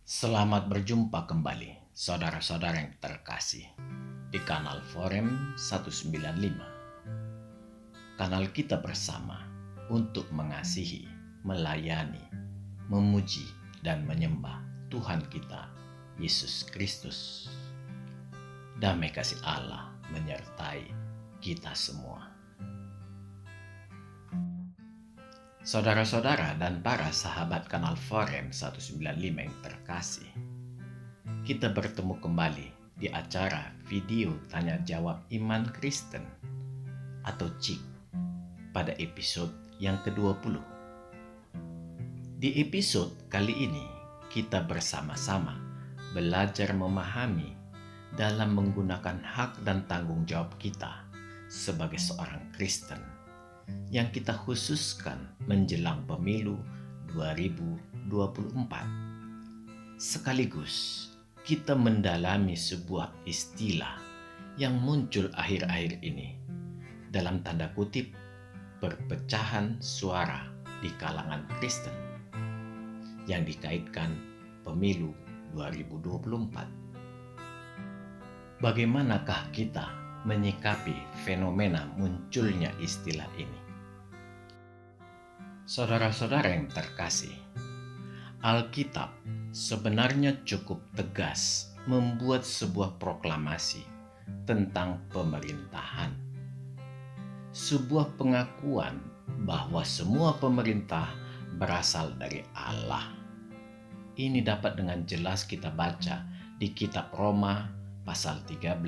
Selamat berjumpa kembali, saudara-saudara yang terkasih, di kanal Forum 195. Kanal kita bersama untuk mengasihi, melayani, memuji, dan menyembah Tuhan kita, Yesus Kristus. Damai kasih Allah menyertai kita semua. Saudara-saudara dan para sahabat kanal Forum 195 yang terkasih, kita bertemu kembali di acara video tanya jawab iman Kristen atau CIK pada episode yang ke-20. Di episode kali ini kita bersama-sama belajar memahami dalam menggunakan hak dan tanggung jawab kita sebagai seorang Kristen yang kita khususkan menjelang pemilu 2024. Sekaligus kita mendalami sebuah istilah yang muncul akhir-akhir ini, dalam tanda kutip perpecahan suara di kalangan Kristen yang dikaitkan pemilu 2024. Bagaimanakah kita menyikapi fenomena munculnya istilah ini? Saudara-saudara yang terkasih, Alkitab sebenarnya cukup tegas membuat sebuah proklamasi tentang pemerintahan. Sebuah pengakuan bahwa semua pemerintah berasal dari Allah. Ini dapat dengan jelas kita baca di kitab Roma pasal 13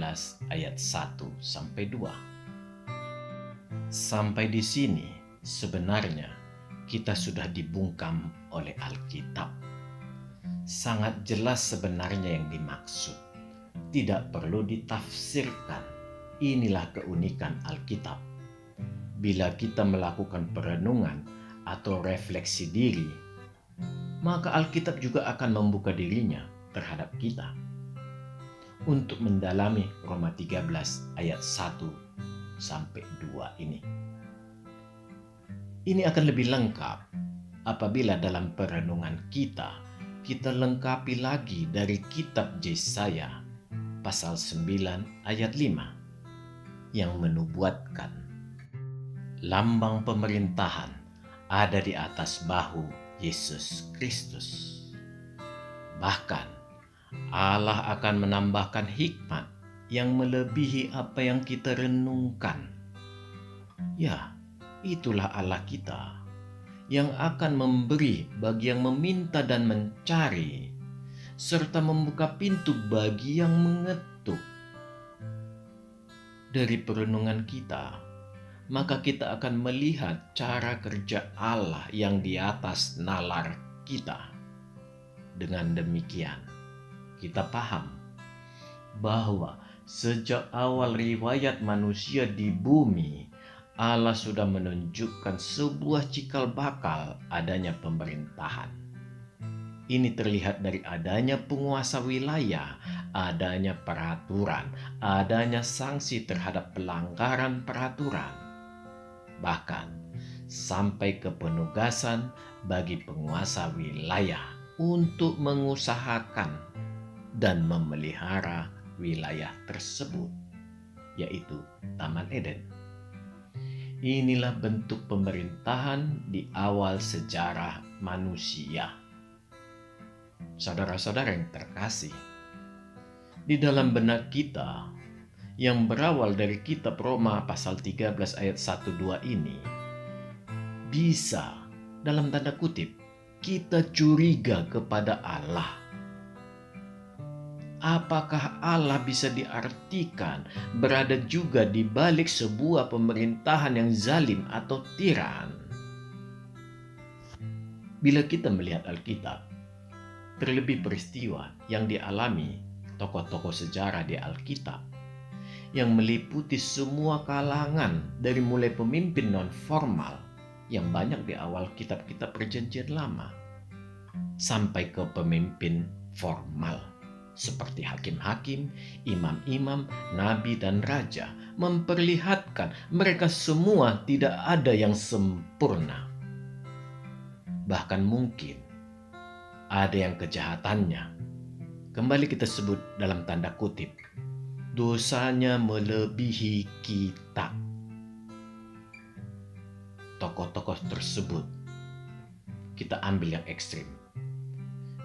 ayat 1-2. Sampai di sini sebenarnya kita sudah dibungkam oleh Alkitab. Sangat jelas sebenarnya yang dimaksud. Tidak perlu ditafsirkan. Inilah keunikan Alkitab. Bila kita melakukan perenungan atau refleksi diri, maka Alkitab juga akan membuka dirinya terhadap kita untuk mendalami Roma 13 ayat 1-2 ini. Ini akan lebih lengkap apabila dalam perenungan kita lengkapi lagi dari kitab Yesaya pasal 9 ayat 5 yang menubuatkan lambang pemerintahan ada di atas bahu Yesus Kristus. Bahkan Allah akan menambahkan hikmat yang melebihi apa yang kita renungkan. Ya, itulah Allah kita yang akan memberi bagi yang meminta dan mencari, serta membuka pintu bagi yang mengetuk. Dari perenungan kita, maka kita akan melihat cara kerja Allah yang di atas nalar kita. Dengan demikian, kita paham bahwa sejak awal riwayat manusia di bumi, Allah sudah menunjukkan sebuah cikal bakal adanya pemerintahan. Ini terlihat dari adanya penguasa wilayah, adanya peraturan, adanya sanksi terhadap pelanggaran peraturan, bahkan sampai ke penugasan bagi penguasa wilayah untuk mengusahakan dan memelihara wilayah tersebut, yaitu Taman Eden. Inilah bentuk pemerintahan di awal sejarah manusia. Saudara-saudara yang terkasih, di dalam benak kita yang berawal dari kitab Roma pasal 13 ayat 1-2 ini, bisa dalam tanda kutip kita curiga kepada Allah. Apakah Allah bisa diartikan berada juga di balik sebuah pemerintahan yang zalim atau tiran? Bila kita melihat Alkitab, terlebih peristiwa yang dialami tokoh-tokoh sejarah di Alkitab yang meliputi semua kalangan dari mulai pemimpin non-formal yang banyak di awal kitab-kitab Perjanjian Lama sampai ke pemimpin formal seperti hakim-hakim, imam-imam, nabi, dan raja, memperlihatkan mereka semua tidak ada yang sempurna. Bahkan mungkin ada yang kejahatannya, kembali kita sebut dalam tanda kutip, dosanya melebihi kita. Tokoh-tokoh tersebut kita ambil yang ekstrim.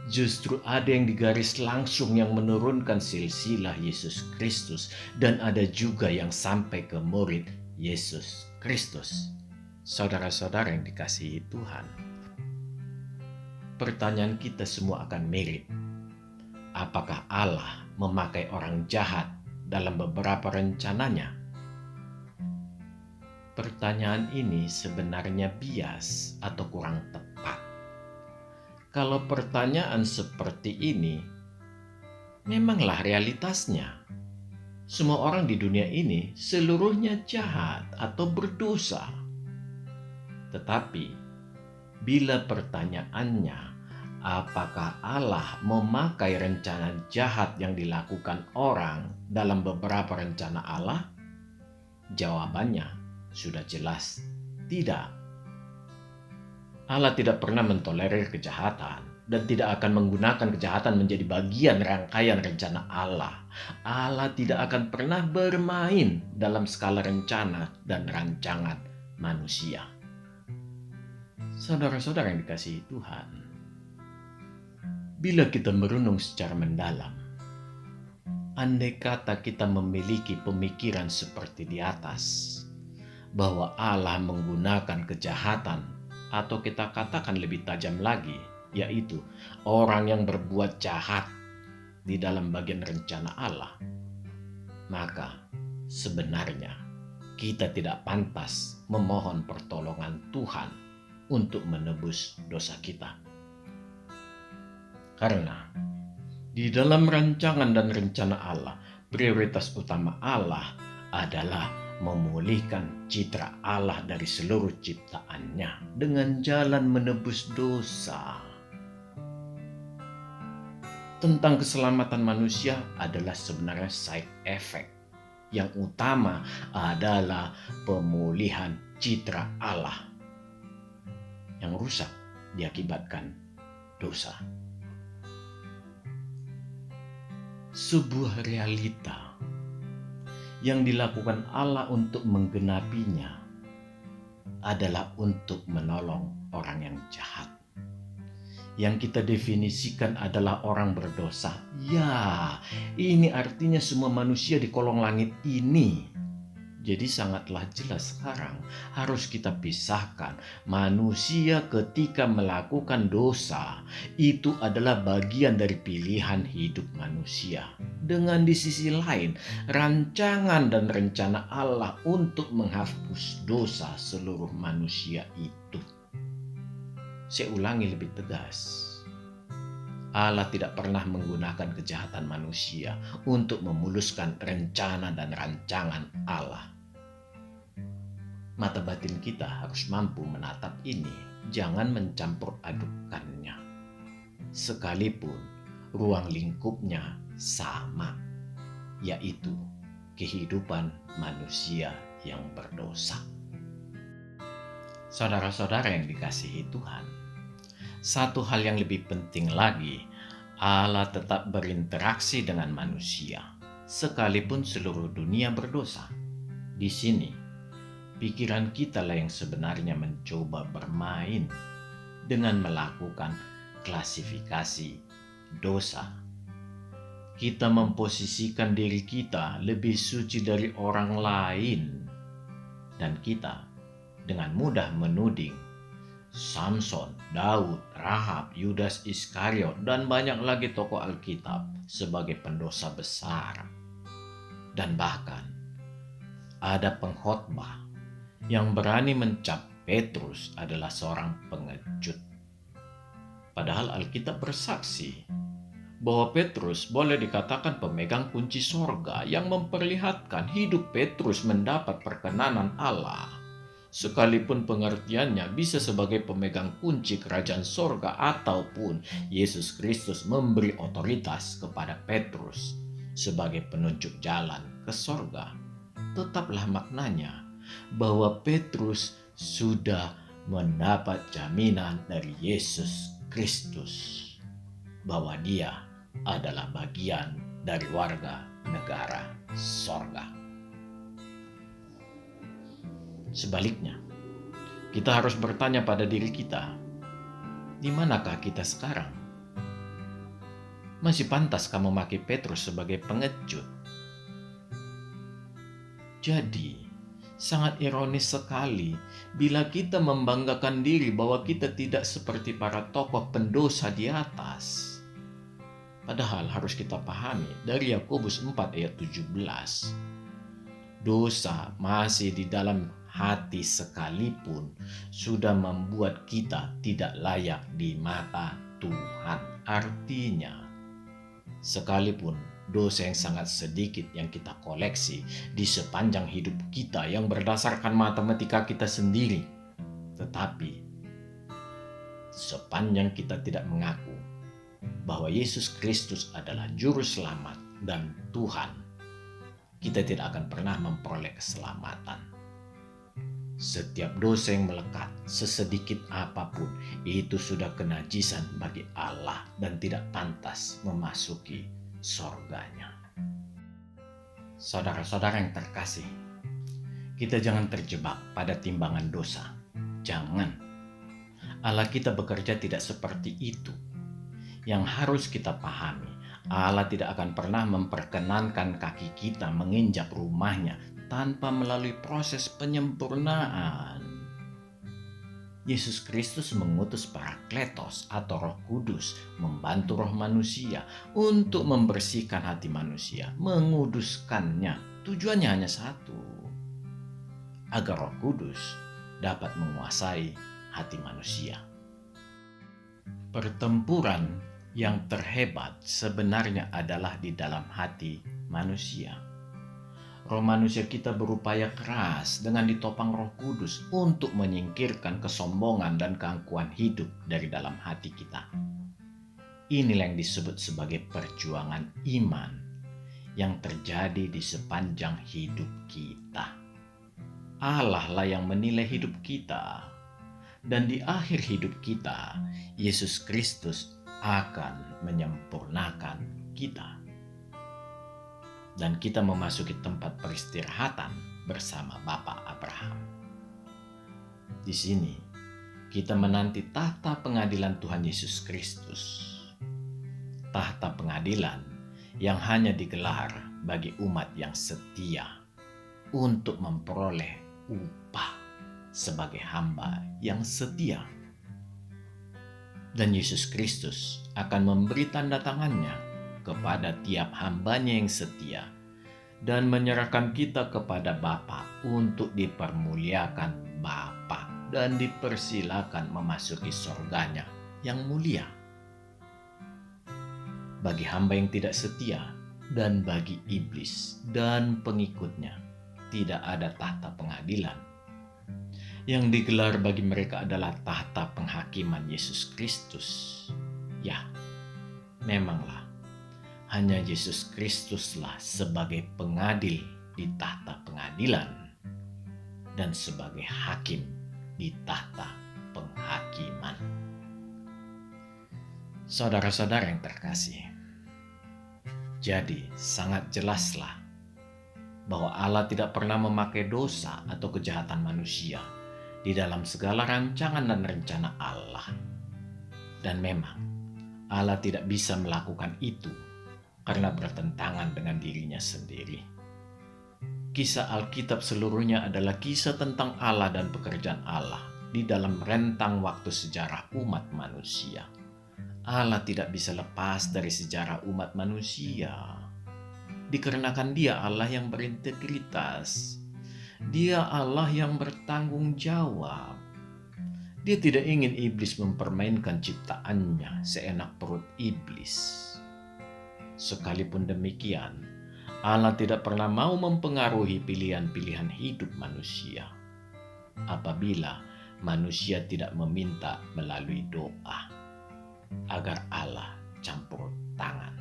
Justru ada yang digaris langsung yang menurunkan silsilah Yesus Kristus, dan ada juga yang sampai ke murid Yesus Kristus. Saudara-saudara yang dikasihi Tuhan, pertanyaan kita semua akan mirip. Apakah Allah memakai orang jahat dalam beberapa rencananya? Pertanyaan ini sebenarnya bias atau kurang tepat. Kalau pertanyaan seperti ini, memanglah realitasnya. Semua orang di dunia ini seluruhnya jahat atau berdosa. Tetapi, bila pertanyaannya, apakah Allah memakai rencana jahat yang dilakukan orang dalam beberapa rencana Allah? Jawabannya sudah jelas, tidak. Allah tidak pernah mentolerir kejahatan dan tidak akan menggunakan kejahatan menjadi bagian rangkaian rencana Allah. Allah tidak akan pernah bermain dalam skala rencana dan rancangan manusia. Saudara-saudara yang dikasihi Tuhan, bila kita merenung secara mendalam, andai kata kita memiliki pemikiran seperti di atas, bahwa Allah menggunakan kejahatan, atau kita katakan lebih tajam lagi, yaitu orang yang berbuat jahat di dalam bagian rencana Allah, maka sebenarnya kita tidak pantas memohon pertolongan Tuhan untuk menebus dosa kita. Karena di dalam rancangan dan rencana Allah, prioritas utama Allah adalah memulihkan citra Allah dari seluruh ciptaannya dengan jalan menebus dosa. Tentang keselamatan manusia adalah sebenarnya side effect. Yang utama adalah pemulihan citra Allah yang rusak diakibatkan dosa. Sebuah realita yang dilakukan Allah untuk menggenapinya adalah untuk menolong orang yang jahat. Yang kita definisikan adalah orang berdosa. Ya, ini artinya semua manusia di kolong langit ini. Jadi sangatlah jelas sekarang harus kita pisahkan. Manusia ketika melakukan dosa itu adalah bagian dari pilihan hidup manusia. Dengan di sisi lain, rancangan dan rencana Allah untuk menghapus dosa seluruh manusia itu. Saya ulangi lebih tegas. Allah tidak pernah menggunakan kejahatan manusia untuk memuluskan rencana dan rancangan Allah. Mata batin kita harus mampu menatap ini, jangan mencampur adukannya. Sekalipun ruang lingkupnya sama, yaitu kehidupan manusia yang berdosa. Saudara-saudara yang dikasihi Tuhan, satu hal yang lebih penting lagi, Allah tetap berinteraksi dengan manusia, sekalipun seluruh dunia berdosa. Di sini, pikiran kita lah yang sebenarnya mencoba bermain dengan melakukan klasifikasi dosa. Kita memposisikan diri kita lebih suci dari orang lain, dan kita dengan mudah menuding Samson, Daud, Rahab, Yudas Iskariot, dan banyak lagi tokoh Alkitab sebagai pendosa besar. Dan bahkan ada pengkhotbah yang berani mencap Petrus adalah seorang pengecut. Padahal Alkitab bersaksi bahwa Petrus boleh dikatakan pemegang kunci sorga yang memperlihatkan hidup Petrus mendapat perkenanan Allah. Sekalipun pengertiannya bisa sebagai pemegang kunci kerajaan sorga ataupun Yesus Kristus memberi otoritas kepada Petrus sebagai penunjuk jalan ke sorga, tetaplah maknanya bahwa Petrus sudah mendapat jaminan dari Yesus Kristus. bahwa dia adalah bagian dari warga negara sorga. Sebaliknya, kita harus bertanya pada diri kita, di manakah kita sekarang? Masih pantaskah memakai Petrus sebagai pengecut? Jadi, sangat ironis sekali bila kita membanggakan diri bahwa kita tidak seperti para tokoh pendosa di atas. Padahal harus kita pahami dari Yakobus 4 ayat 17. Dosa masih di dalam hati sekalipun sudah membuat kita tidak layak di mata Tuhan. Artinya, sekalipun dosa yang sangat sedikit yang kita koleksi di sepanjang hidup kita yang berdasarkan matematika kita sendiri, tetapi sepanjang kita tidak mengaku bahwa Yesus Kristus adalah juru selamat dan Tuhan, kita tidak akan pernah memperoleh keselamatan. Setiap dosa yang melekat, sesedikit apapun, itu sudah kenajisan bagi Allah dan tidak pantas memasuki sorganya. Saudara-saudara yang terkasih, kita jangan terjebak pada timbangan dosa. Jangan. Allah kita bekerja tidak seperti itu. Yang harus kita pahami, Allah tidak akan pernah memperkenankan kaki kita menginjak rumahnya tanpa melalui proses penyempurnaan. Yesus Kristus mengutus Parakletos atau Roh Kudus membantu roh manusia untuk membersihkan hati manusia, menguduskannya. Tujuannya hanya satu, agar Roh Kudus dapat menguasai hati manusia. Pertempuran yang terhebat sebenarnya adalah di dalam hati manusia. Roh manusia kita berupaya keras dengan ditopang Roh Kudus untuk menyingkirkan kesombongan dan keangkuhan hidup dari dalam hati kita. Inilah yang disebut sebagai perjuangan iman yang terjadi di sepanjang hidup kita. Allah lah yang menilai hidup kita, dan di akhir hidup kita, Yesus Kristus akan menyempurnakan kita. Dan kita memasuki tempat peristirahatan bersama Bapa Abraham. Di sini kita menanti tahta pengadilan Tuhan Yesus Kristus. Tahta pengadilan yang hanya digelar bagi umat yang setia untuk memperoleh upah sebagai hamba yang setia. Dan Yesus Kristus akan memberi tanda tangannya kepada tiap hambanya yang setia dan menyerahkan kita kepada Bapa untuk dipermuliakan Bapa dan dipersilakan memasuki sorganya yang mulia. Bagi hamba yang tidak setia dan bagi iblis dan pengikutnya tidak ada tahta pengadilan. Yang digelar bagi mereka adalah tahta penghakiman Yesus Kristus. Ya, memanglah hanya Yesus Kristuslah sebagai pengadil di tahta pengadilan dan sebagai hakim di tahta penghakiman. Saudara-saudara yang terkasih, jadi sangat jelaslah bahwa Allah tidak pernah memakai dosa atau kejahatan manusia di dalam segala rancangan dan rencana Allah. Dan memang Allah tidak bisa melakukan itu karena bertentangan dengan dirinya sendiri. Kisah Alkitab seluruhnya adalah kisah tentang Allah dan pekerjaan Allah di dalam rentang waktu sejarah umat manusia. Allah tidak bisa lepas dari sejarah umat manusia, dikarenakan Dia Allah yang berintegritas. Dia Allah yang bertanggung jawab. Dia tidak ingin iblis mempermainkan ciptaannya seenak perut iblis. Sekalipun demikian, Allah tidak pernah mau mempengaruhi pilihan-pilihan hidup manusia apabila manusia tidak meminta melalui doa agar Allah campur tangan.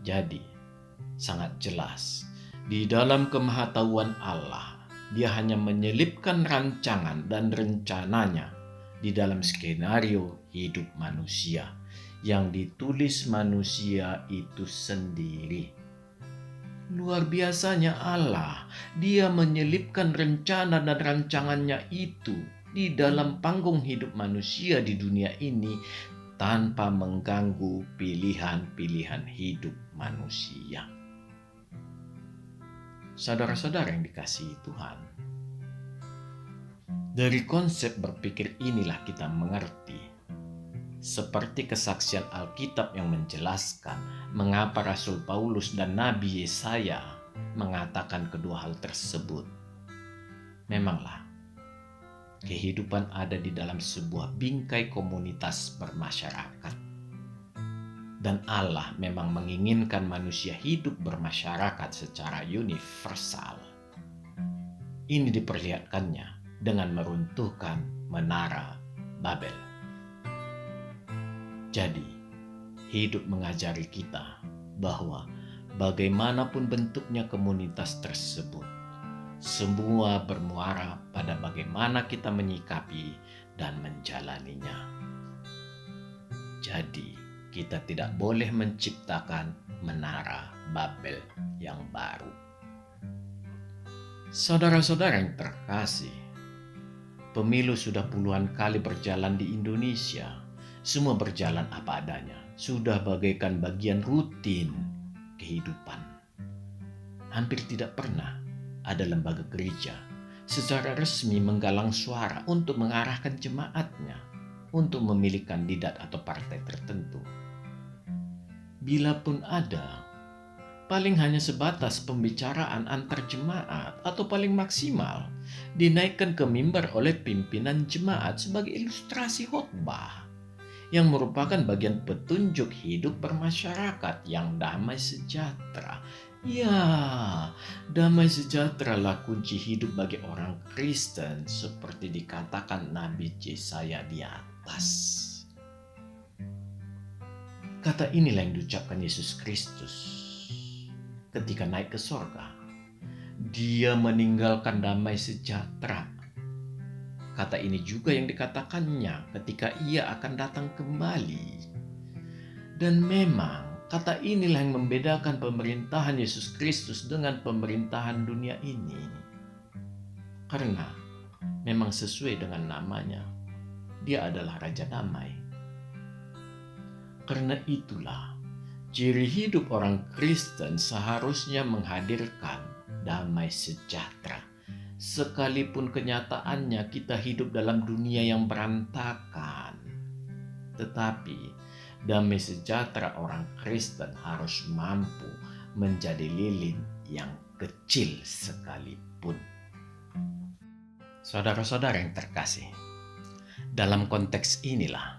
Jadi, sangat jelas di dalam kemahatauan Allah, Dia hanya menyelipkan rancangan dan rencananya di dalam skenario hidup manusia yang ditulis manusia itu sendiri. Luar biasanya Allah, Dia menyelipkan rencana dan rancangannya itu di dalam panggung hidup manusia di dunia ini tanpa mengganggu pilihan-pilihan hidup manusia. Saudara-saudara yang dikasihi Tuhan, dari konsep berpikir inilah kita mengerti, seperti kesaksian Alkitab yang menjelaskan mengapa Rasul Paulus dan Nabi Yesaya mengatakan kedua hal tersebut. Memanglah, kehidupan ada di dalam sebuah bingkai komunitas bermasyarakat. Dan Allah memang menginginkan manusia hidup bermasyarakat secara universal. Ini diperlihatkannya dengan meruntuhkan menara Babel. Jadi, hidup mengajari kita bahwa bagaimanapun bentuknya komunitas tersebut, semua bermuara pada bagaimana kita menyikapi dan menjalaninya. Jadi, kita tidak boleh menciptakan menara Babel yang baru. Saudara-saudara yang terkasih, pemilu sudah puluhan kali berjalan di Indonesia. Semua berjalan apa adanya, sudah bagaikan bagian rutin kehidupan. Hampir tidak pernah ada lembaga gereja secara resmi menggalang suara untuk mengarahkan jemaatnya untuk memilih kandidat atau partai tertentu. Bila pun ada, paling hanya sebatas pembicaraan antar jemaat atau paling maksimal dinaikkan ke mimbar oleh pimpinan jemaat sebagai ilustrasi khotbah, yang merupakan bagian petunjuk hidup bermasyarakat yang damai sejahtera. Ya, damai sejahtera lah kunci hidup bagi orang Kristen seperti dikatakan Nabi Yesaya di atas. Kata inilah yang diucapkan Yesus Kristus ketika naik ke sorga. Dia meninggalkan damai sejahtera. Kata ini juga yang dikatakannya ketika ia akan datang kembali. Dan memang kata inilah yang membedakan pemerintahan Yesus Kristus dengan pemerintahan dunia ini. Karena memang sesuai dengan namanya, Dia adalah Raja Damai. Karena itulah, ciri hidup orang Kristen seharusnya menghadirkan damai sejahtera. Sekalipun kenyataannya kita hidup dalam dunia yang berantakan, tetapi damai sejahtera orang Kristen harus mampu menjadi lilin yang kecil sekalipun. Saudara-saudara yang terkasih, dalam konteks inilah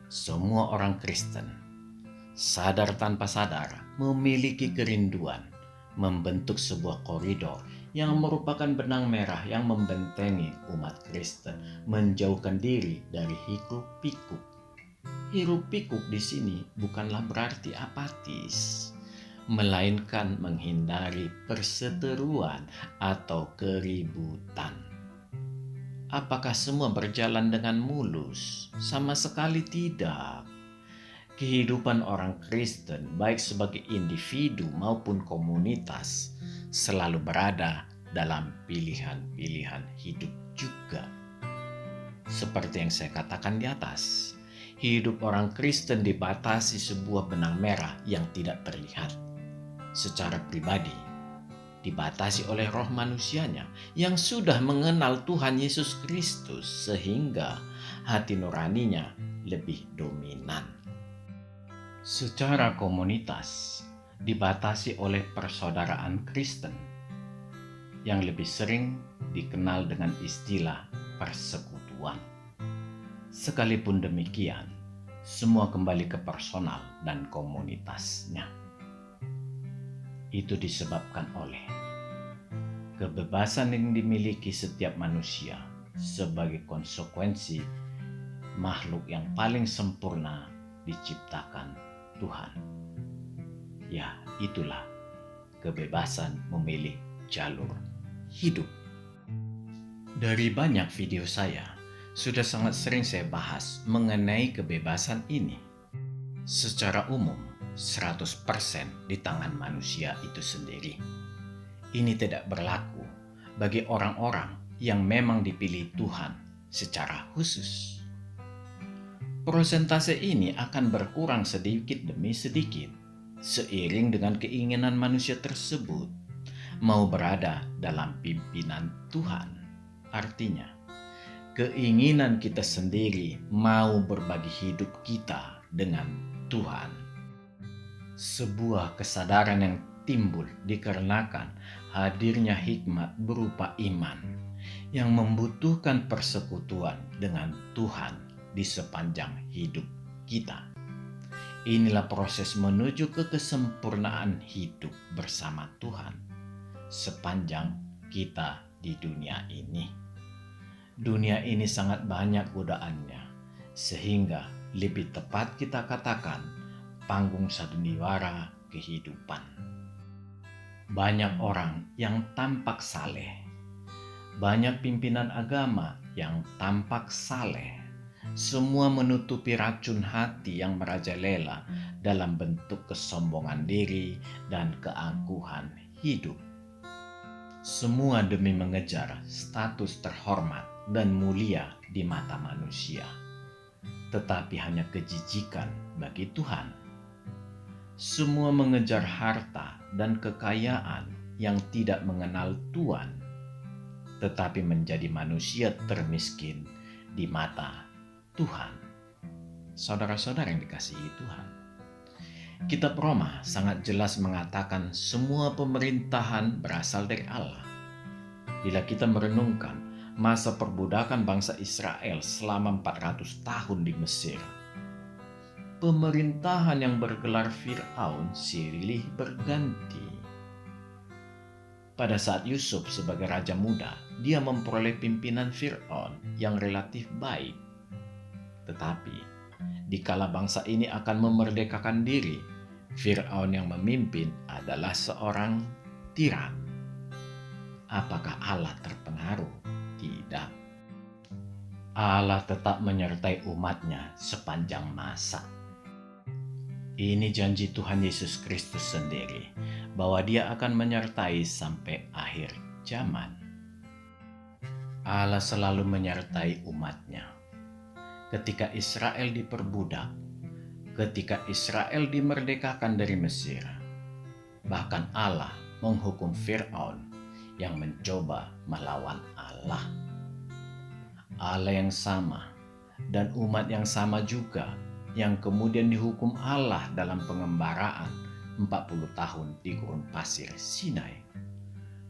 semua orang Kristen sadar tanpa sadar memiliki kerinduan membentuk sebuah koridor yang merupakan benang merah yang membentengi umat Kristen menjauhkan diri dari hiruk-pikuk. Hiruk-pikuk di sini bukanlah berarti apatis, melainkan menghindari perseteruan atau keributan. Apakah semua berjalan dengan mulus? Sama sekali tidak. Kehidupan orang Kristen, baik sebagai individu maupun komunitas, selalu berada dalam pilihan-pilihan hidup juga. Seperti yang saya katakan di atas, hidup orang Kristen dibatasi sebuah benang merah yang tidak terlihat. Secara pribadi, dibatasi oleh roh manusianya yang sudah mengenal Tuhan Yesus Kristus sehingga hati nuraninya lebih dominan. Secara komunitas, dibatasi oleh persaudaraan Kristen yang lebih sering dikenal dengan istilah persekutuan. Sekalipun demikian, semua kembali ke personal dan komunitasnya. Itu disebabkan oleh kebebasan yang dimiliki setiap manusia sebagai konsekuensi makhluk yang paling sempurna diciptakan Tuhan. Ya, itulah kebebasan memilih jalur hidup. Dari banyak video saya, sudah sangat sering saya bahas mengenai kebebasan ini. Secara umum, 100% di tangan manusia itu sendiri. Ini tidak berlaku bagi orang-orang yang memang dipilih Tuhan secara khusus. Persentase ini akan berkurang sedikit demi sedikit seiring dengan keinginan manusia tersebut mau berada dalam pimpinan Tuhan. Artinya, keinginan kita sendiri mau berbagi hidup kita dengan Tuhan. Sebuah kesadaran yang timbul dikarenakan hadirnya hikmat berupa iman yang membutuhkan persekutuan dengan Tuhan di sepanjang hidup kita. Inilah proses menuju ke kesempurnaan hidup bersama Tuhan sepanjang kita di dunia ini. Dunia ini sangat banyak godaannya, sehingga lebih tepat kita katakan panggung sandiwara kehidupan. Banyak orang yang tampak saleh, banyak pimpinan agama yang tampak saleh, semua menutupi racun hati yang merajalela dalam bentuk kesombongan diri dan keangkuhan hidup. Semua demi mengejar status terhormat dan mulia di mata manusia, tetapi hanya kejijikan bagi Tuhan. Semua mengejar harta dan kekayaan yang tidak mengenal Tuhan, tetapi menjadi manusia termiskin di mata Tuhan. Saudara-saudara yang dikasihi Tuhan, Kitab Roma sangat jelas mengatakan semua pemerintahan berasal dari Allah. Bila kita merenungkan masa perbudakan bangsa Israel selama 400 tahun di Mesir, pemerintahan yang bergelar Fir'aun silih berganti. Pada saat Yusuf sebagai raja muda, dia memperoleh pimpinan Fir'aun yang relatif baik. Tetapi dikala bangsa ini akan memerdekakan diri, Fir'aun yang memimpin adalah seorang tiran. Apakah Allah terpengaruh? Tidak. Allah tetap menyertai umatnya sepanjang masa. Ini janji Tuhan Yesus Kristus sendiri, bahwa Dia akan menyertai sampai akhir zaman. Allah selalu menyertai umatnya. Ketika Israel diperbudak, ketika Israel dimerdekakan dari Mesir, bahkan Allah menghukum Fir'aun yang mencoba melawan Allah. Allah yang sama dan umat yang sama juga yang kemudian dihukum Allah dalam pengembaraan 40 tahun di gurun pasir Sinai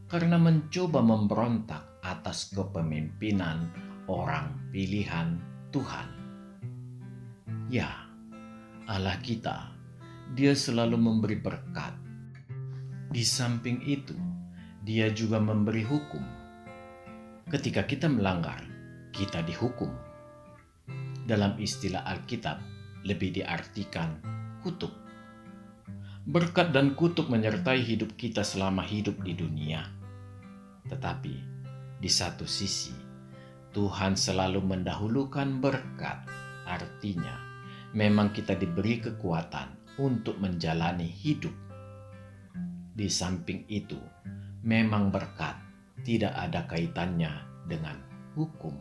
karena mencoba memberontak atas kepemimpinan orang pilihan Tuhan. Ya, Allah kita, Dia selalu memberi berkat. Di samping itu, Dia juga memberi hukum. Ketika kita melanggar, kita dihukum. Dalam istilah Alkitab, lebih diartikan kutuk. Berkat dan kutuk menyertai hidup kita selama hidup di dunia. Tetapi, di satu sisi, Tuhan selalu mendahulukan berkat. Artinya, memang kita diberi kekuatan untuk menjalani hidup. Di samping itu, memang berkat tidak ada kaitannya dengan hukum.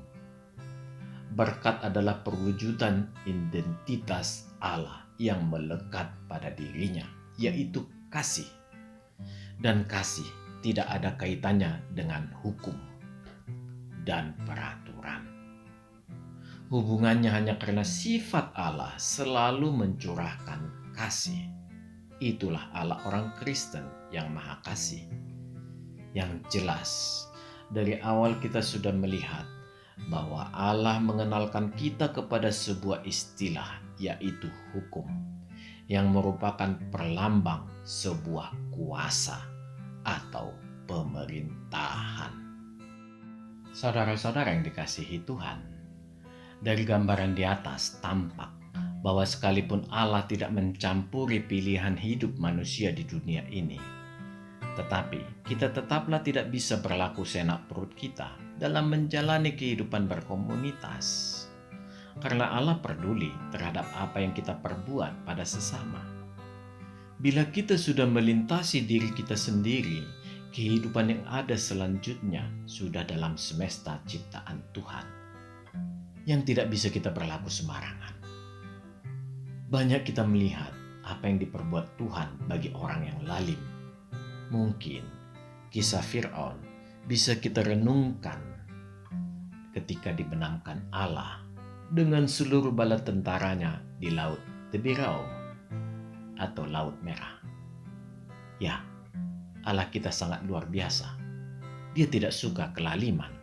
Berkat adalah perwujudan identitas Allah yang melekat pada dirinya, yaitu kasih. Dan kasih tidak ada kaitannya dengan hukum dan peraturan. Hubungannya hanya karena sifat Allah selalu mencurahkan kasih. Itulah Allah orang Kristen yang Maha Kasih. Yang jelas, dari awal kita sudah melihat bahwa Allah mengenalkan kita kepada sebuah istilah, yaitu hukum, yang merupakan perlambang sebuah kuasa atau pemerintahan. Saudara-saudara yang dikasihi Tuhan, dari gambaran di atas tampak bahwa sekalipun Allah tidak mencampuri pilihan hidup manusia di dunia ini, tetapi kita tetaplah tidak bisa berlaku seenak perut kita dalam menjalani kehidupan berkomunitas. karena Allah peduli terhadap apa yang kita perbuat pada sesama. Bila kita sudah melintasi diri kita sendiri, kehidupan yang ada selanjutnya sudah dalam semesta ciptaan Tuhan, yang tidak bisa kita berlaku sembarangan. Banyak kita melihat apa yang diperbuat Tuhan bagi orang yang lalim. Mungkin kisah Fir'aun bisa kita renungkan ketika dibenamkan Allah dengan seluruh bala tentaranya di Laut Tebirau atau Laut Merah. Ya, Allah kita sangat luar biasa. Dia tidak suka kelaliman,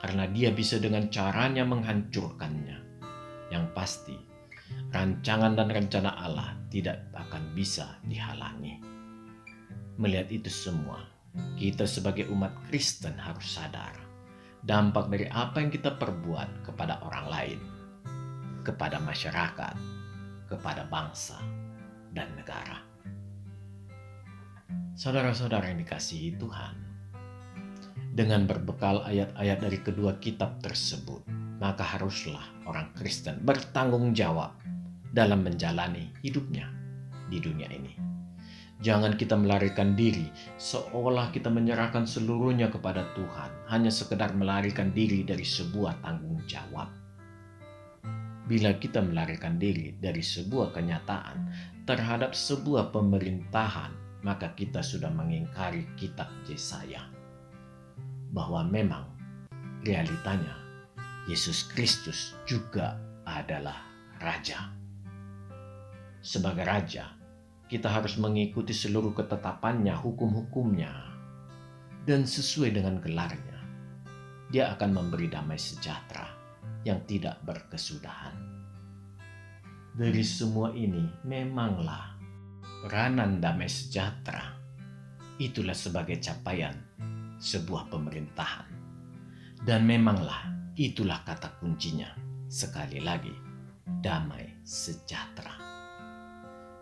karena dia bisa dengan caranya menghancurkannya. Yang pasti, rancangan dan rencana Allah tidak akan bisa dihalangi. Melihat itu semua, kita sebagai umat Kristen harus sadar dampak dari apa yang kita perbuat kepada orang lain, kepada masyarakat, kepada bangsa, dan negara. Saudara-saudara yang dikasihi Tuhan, dengan berbekal ayat-ayat dari kedua kitab tersebut, maka haruslah orang Kristen bertanggung jawab dalam menjalani hidupnya di dunia ini. Jangan kita melarikan diri seolah kita menyerahkan seluruhnya kepada Tuhan, hanya sekedar melarikan diri dari sebuah tanggung jawab. Bila kita melarikan diri dari sebuah kenyataan terhadap sebuah pemerintahan, maka kita sudah mengingkari kitab Yesaya, bahwa memang realitanya Yesus Kristus juga adalah Raja. Sebagai Raja, kita harus mengikuti seluruh ketetapannya, hukum-hukumnya, dan sesuai dengan gelarnya, Dia akan memberi damai sejahtera yang tidak berkesudahan. Dari semua ini, memanglah peranan damai sejahtera itulah sebagai capaian sebuah pemerintahan. Dan memanglah itulah kata kuncinya, sekali lagi, damai sejahtera.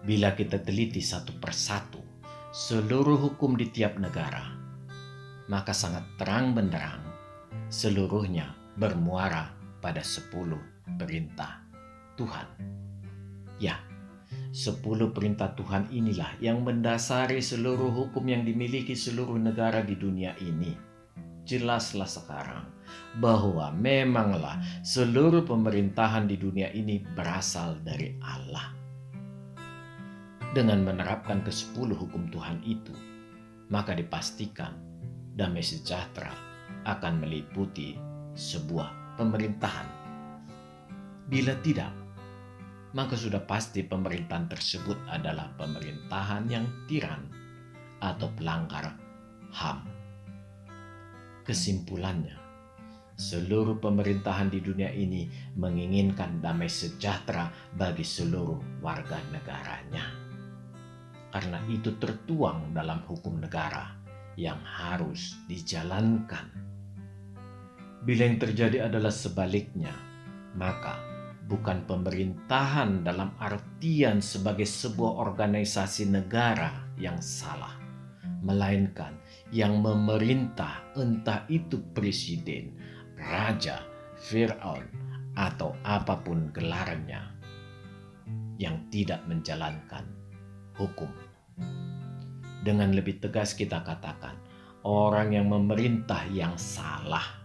Bila kita teliti satu persatu seluruh hukum di tiap negara, maka sangat terang benderang seluruhnya bermuara pada 10 perintah Tuhan. Ya, 10 perintah Tuhan inilah yang mendasari seluruh hukum yang dimiliki seluruh negara di dunia ini. Jelaslah sekarang bahwa memanglah seluruh pemerintahan di dunia ini berasal dari Allah. Dengan menerapkan ke-10 hukum Tuhan itu, maka dipastikan damai sejahtera akan meliputi sebuah pemerintahan. Bila tidak, maka sudah pasti pemerintahan tersebut adalah pemerintahan yang tiran atau pelanggar HAM. Kesimpulannya, seluruh pemerintahan di dunia ini menginginkan damai sejahtera bagi seluruh warga negaranya. Karena itu tertuang dalam hukum negara yang harus dijalankan. Bila yang terjadi adalah sebaliknya, maka bukan pemerintahan dalam artian sebagai sebuah organisasi negara yang salah, melainkan yang memerintah, entah itu presiden, raja, Fir'aun, atau apapun gelarnya, yang tidak menjalankan hukum. Dengan lebih tegas kita katakan, orang yang memerintah yang salah.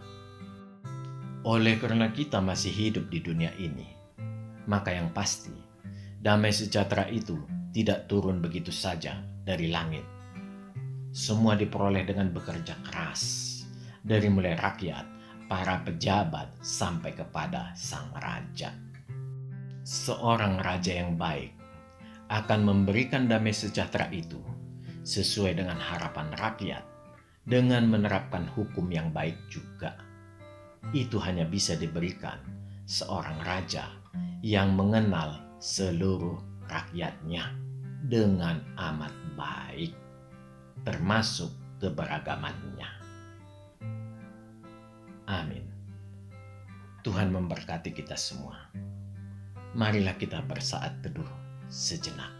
Oleh karena kita masih hidup di dunia ini, maka yang pasti damai sejahtera itu tidak turun begitu saja dari langit. Semua diperoleh dengan bekerja keras, dari mulai rakyat, para pejabat, sampai kepada sang raja. Seorang raja yang baik akan memberikan damai sejahtera itu sesuai dengan harapan rakyat dengan menerapkan hukum yang baik juga. Itu hanya bisa diberikan seorang raja yang mengenal seluruh rakyatnya dengan amat baik, termasuk keberagamannya. Amin. Tuhan memberkati kita semua. Marilah kita bersaat teduh sejenak.